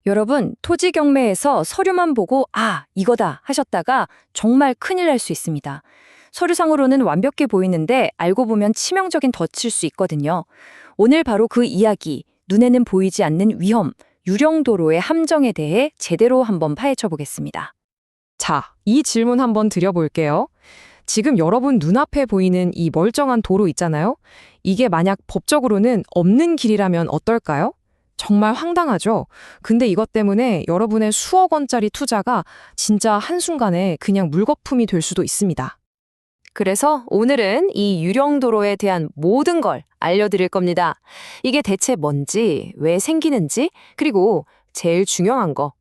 여러분, 토지 경매에서 서류만 보고 이거다 하셨다가 정말 큰일 날 수 있습니다. 서류상으로는 완벽해 보이는데 알고 보면 치명적인 덫일 수 있거든요. 오늘 바로 그 이야기, 눈에는 보이지 않는 위험, 유령도로의 함정에 대해 제대로 한번 파헤쳐 보겠습니다. 자, 이 질문 한번 드려볼게요. 지금 여러분 눈앞에 보이는 이 멀쩡한 도로 있잖아요? 이게 만약 법적으로는 없는 길이라면 어떨까요? 정말 황당하죠? 근데 이것 때문에 여러분의 수억 원짜리 투자가 진짜 한순간에 그냥 물거품이 될 수도 있습니다. 그래서 오늘은 이 유령도로에 대한 모든 걸 알려드릴 겁니다. 이게 대체 뭔지, 왜 생기는지, 그리고 제일 중요한 거,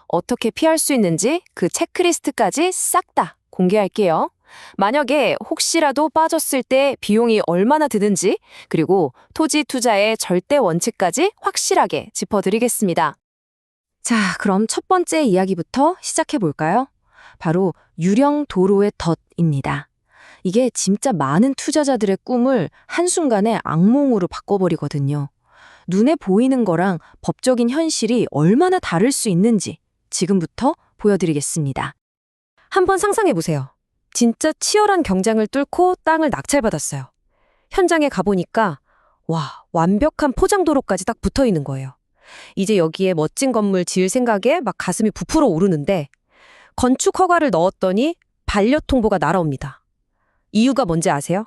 어떻게 피할 수 있는지 그 체크리스트까지 싹 다 공개할게요. 만약에 혹시라도 빠졌을 때 비용이 얼마나 드는지, 그리고 토지 투자의 절대 원칙까지 확실하게 짚어드리겠습니다. 자, 그럼 첫 번째 이야기부터 시작해 볼까요? 바로 유령 도로의 덫입니다. 이게 진짜 많은 투자자들의 꿈을 한순간에 악몽으로 바꿔버리거든요. 눈에 보이는 거랑 법적인 현실이 얼마나 다를 수 있는지 지금부터 보여드리겠습니다. 한번 상상해 보세요. 진짜 치열한 경쟁을 뚫고 땅을 낙찰받았어요. 현장에 가보니까 완벽한 포장도로까지 딱 붙어 있는 거예요. 이제 여기에 멋진 건물 지을 생각에 막 가슴이 부풀어 오르는데 건축 허가를 넣었더니 반려 통보가 날아옵니다. 이유가 뭔지 아세요?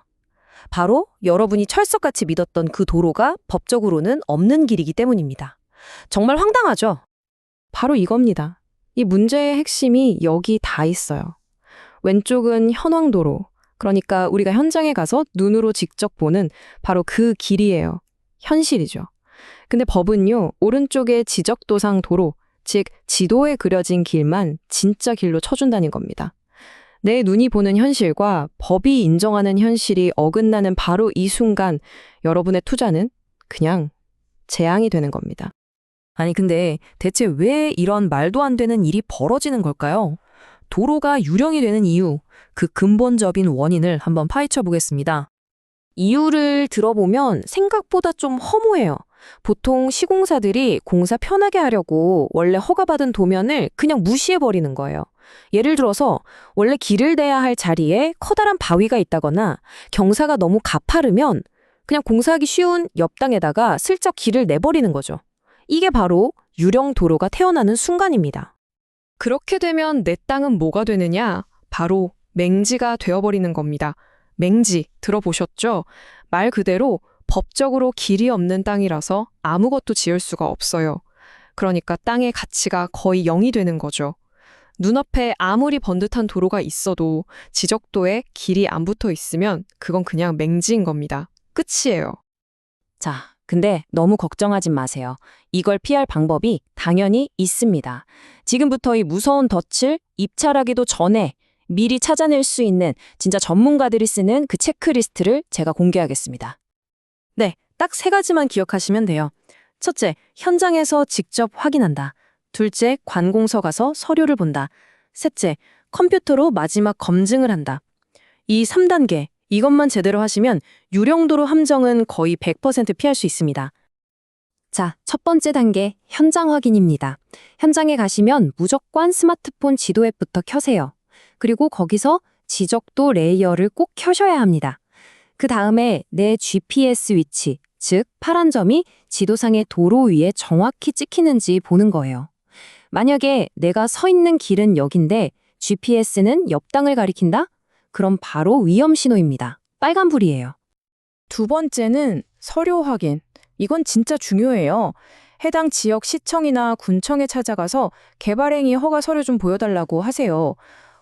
바로 여러분이 철석같이 믿었던 그 도로가 법적으로는 없는 길이기 때문입니다. 정말 황당하죠? 바로 이겁니다. 이 문제의 핵심이 여기 다 있어요. 왼쪽은 현황도로, 그러니까 우리가 현장에 가서 눈으로 직접 보는 바로 그 길이에요. 현실이죠. 근데 법은요, 오른쪽의 지적도상 도로, 즉 지도에 그려진 길만 진짜 길로 쳐준다는 겁니다. 내 눈이 보는 현실과 법이 인정하는 현실이 어긋나는 바로 이 순간 여러분의 투자는 그냥 재앙이 되는 겁니다. 아니 근데 대체 왜 이런 말도 안 되는 일이 벌어지는 걸까요? 도로가 유령이 되는 이유, 그 근본적인 원인을 한번 파헤쳐 보겠습니다. 이유를 들어보면 생각보다 좀 허무해요. 보통 시공사들이 공사 편하게 하려고 원래 허가받은 도면을 그냥 무시해버리는 거예요. 예를 들어서 원래 길을 대야 할 자리에 커다란 바위가 있다거나 경사가 너무 가파르면 그냥 공사하기 쉬운 옆 땅에다가 슬쩍 길을 내버리는 거죠. 이게 바로 유령 도로가 태어나는 순간입니다. 그렇게 되면 내 땅은 뭐가 되느냐? 바로 맹지가 되어버리는 겁니다. 맹지, 들어보셨죠? 말 그대로 법적으로 길이 없는 땅이라서 아무것도 지을 수가 없어요. 그러니까 땅의 가치가 거의 0이 되는 거죠. 눈앞에 아무리 번듯한 도로가 있어도 지적도에 길이 안 붙어 있으면 그건 그냥 맹지인 겁니다. 끝이에요. 자, 근데 너무 걱정하지 마세요. 이걸 피할 방법이 당연히 있습니다. 지금부터 이 무서운 덫을 입찰하기도 전에 미리 찾아낼 수 있는 진짜 전문가들이 쓰는 그 체크리스트를 제가 공개하겠습니다. 네, 딱 3가지만 기억하시면 돼요. 첫째, 현장에서 직접 확인한다. 둘째, 관공서 가서 서류를 본다. 셋째, 컴퓨터로 마지막 검증을 한다. 이 3단계, 이것만 제대로 하시면 유령도로 함정은 거의 100% 피할 수 있습니다. 자, 첫 번째 단계, 현장 확인입니다. 현장에 가시면 무조건 스마트폰 지도 앱부터 켜세요. 그리고 거기서 지적도 레이어를 꼭 켜셔야 합니다. 그 다음에 내 GPS 위치, 즉 파란 점이 지도상의 도로 위에 정확히 찍히는지 보는 거예요. 만약에 내가 서 있는 길은 여긴데 GPS는 옆 땅을 가리킨다? 그럼 바로 위험 신호입니다. 빨간불이에요. 두 번째는 서류 확인. 이건 진짜 중요해요. 해당 지역 시청이나 군청에 찾아가서 개발행위 허가 서류 좀 보여달라고 하세요.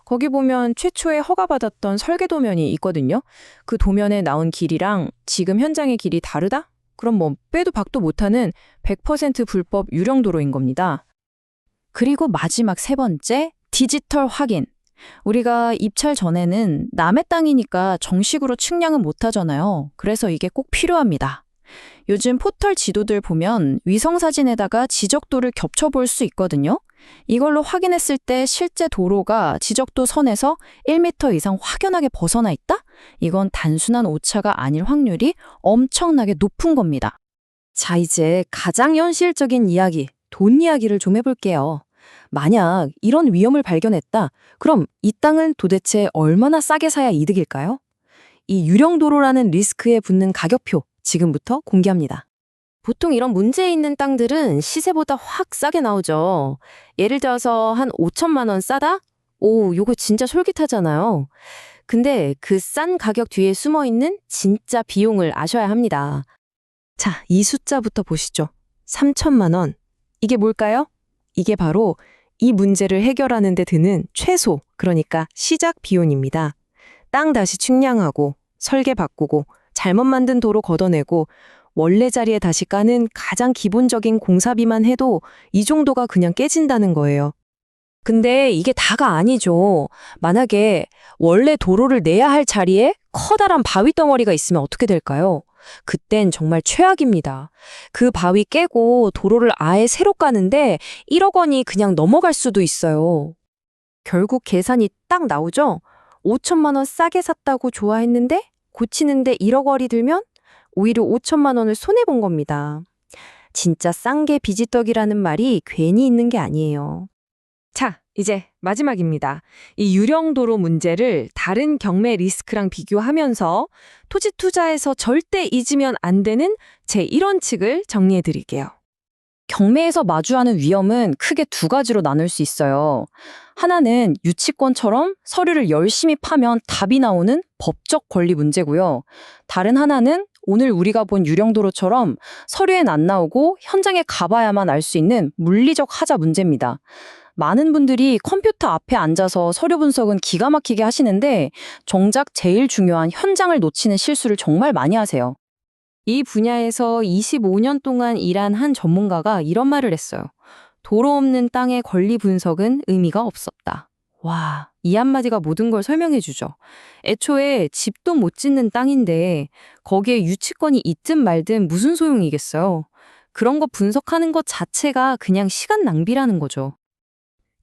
거기 보면 최초에 허가받았던 설계 도면이 있거든요. 그 도면에 나온 길이랑 지금 현장의 길이 다르다? 그럼 뭐 빼도 박도 못하는 100% 불법 유령도로인 겁니다. 그리고 마지막 3번째, 디지털 확인. 우리가 입찰 전에는 남의 땅이니까 정식으로 측량은 못하잖아요. 그래서 이게 꼭 필요합니다. 요즘 포털 지도들 보면 위성사진에다가 지적도를 겹쳐볼 수 있거든요. 이걸로 확인했을 때 실제 도로가 지적도 선에서 1m 이상 확연하게 벗어나 있다? 이건 단순한 오차가 아닐 확률이 엄청나게 높은 겁니다. 자, 이제 가장 현실적인 이야기, 돈 이야기를 좀 해볼게요. 만약 이런 위험을 발견했다. 그럼 이 땅은 도대체 얼마나 싸게 사야 이득일까요? 이 유령도로라는 리스크에 붙는 가격표 지금부터 공개합니다. 보통 이런 문제 있는 땅들은 시세보다 확 싸게 나오죠. 예를 들어서 한 5천만 원 싸다? 오, 요거 진짜 솔깃하잖아요. 근데 그 싼 가격 뒤에 숨어 있는 진짜 비용을 아셔야 합니다. 자, 이 숫자부터 보시죠. 3천만 원. 이게 뭘까요? 이게 바로 이 문제를 해결하는 데 드는 최소, 그러니까 시작 비용입니다. 땅 다시 측량하고, 설계 바꾸고, 잘못 만든 도로 걷어내고, 원래 자리에 다시 까는 가장 기본적인 공사비만 해도 이 정도가 그냥 깨진다는 거예요. 근데 이게 다가 아니죠. 만약에 원래 도로를 내야 할 자리에 커다란 바위 덩어리가 있으면 어떻게 될까요? 그땐 정말 최악입니다. 그 바위 깨고 도로를 아예 새로 까는데 1억 원이 그냥 넘어갈 수도 있어요. 결국 계산이 딱 나오죠? 5천만 원 싸게 샀다고 좋아했는데 고치는데 1억 원이 들면 오히려 5천만 원을 손해본 겁니다. 진짜 싼 게 비지떡이라는 말이 괜히 있는 게 아니에요. 자, 이제 마지막입니다. 이 유령도로 문제를 다른 경매 리스크랑 비교하면서 토지 투자에서 절대 잊으면 안 되는 제 1원칙을 정리해 드릴게요. 경매에서 마주하는 위험은 크게 두 가지로 나눌 수 있어요. 하나는 유치권처럼 서류를 열심히 파면 답이 나오는 법적 권리 문제고요. 다른 하나는 오늘 우리가 본 유령도로처럼 서류엔 안 나오고 현장에 가봐야만 알 수 있는 물리적 하자 문제입니다. 많은 분들이 컴퓨터 앞에 앉아서 서류 분석은 기가 막히게 하시는데 정작 제일 중요한 현장을 놓치는 실수를 정말 많이 하세요. 이 분야에서 25년 동안 일한 한 전문가가 이런 말을 했어요. 도로 없는 땅의 권리 분석은 의미가 없었다. 와, 이 한마디가 모든 걸 설명해 주죠. 애초에 집도 못 짓는 땅인데 거기에 유치권이 있든 말든 무슨 소용이겠어요. 그런 거 분석하는 것 자체가 그냥 시간 낭비라는 거죠.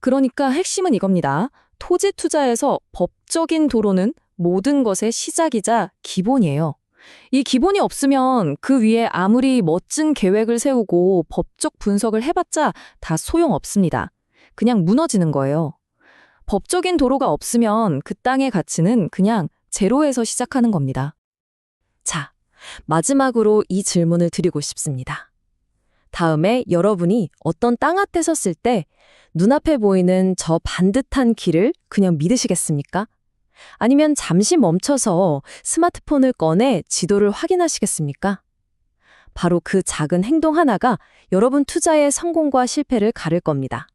그러니까 핵심은 이겁니다. 토지 투자에서 법적인 도로는 모든 것의 시작이자 기본이에요. 이 기본이 없으면 그 위에 아무리 멋진 계획을 세우고 법적 분석을 해봤자 다 소용없습니다. 그냥 무너지는 거예요. 법적인 도로가 없으면 그 땅의 가치는 그냥 제로에서 시작하는 겁니다. 자, 마지막으로 이 질문을 드리고 싶습니다. 다음에 여러분이 어떤 땅 앞에 섰을 때 눈앞에 보이는 저 반듯한 길을 그냥 믿으시겠습니까? 아니면 잠시 멈춰서 스마트폰을 꺼내 지도를 확인하시겠습니까? 바로 그 작은 행동 하나가 여러분 투자의 성공과 실패를 가를 겁니다.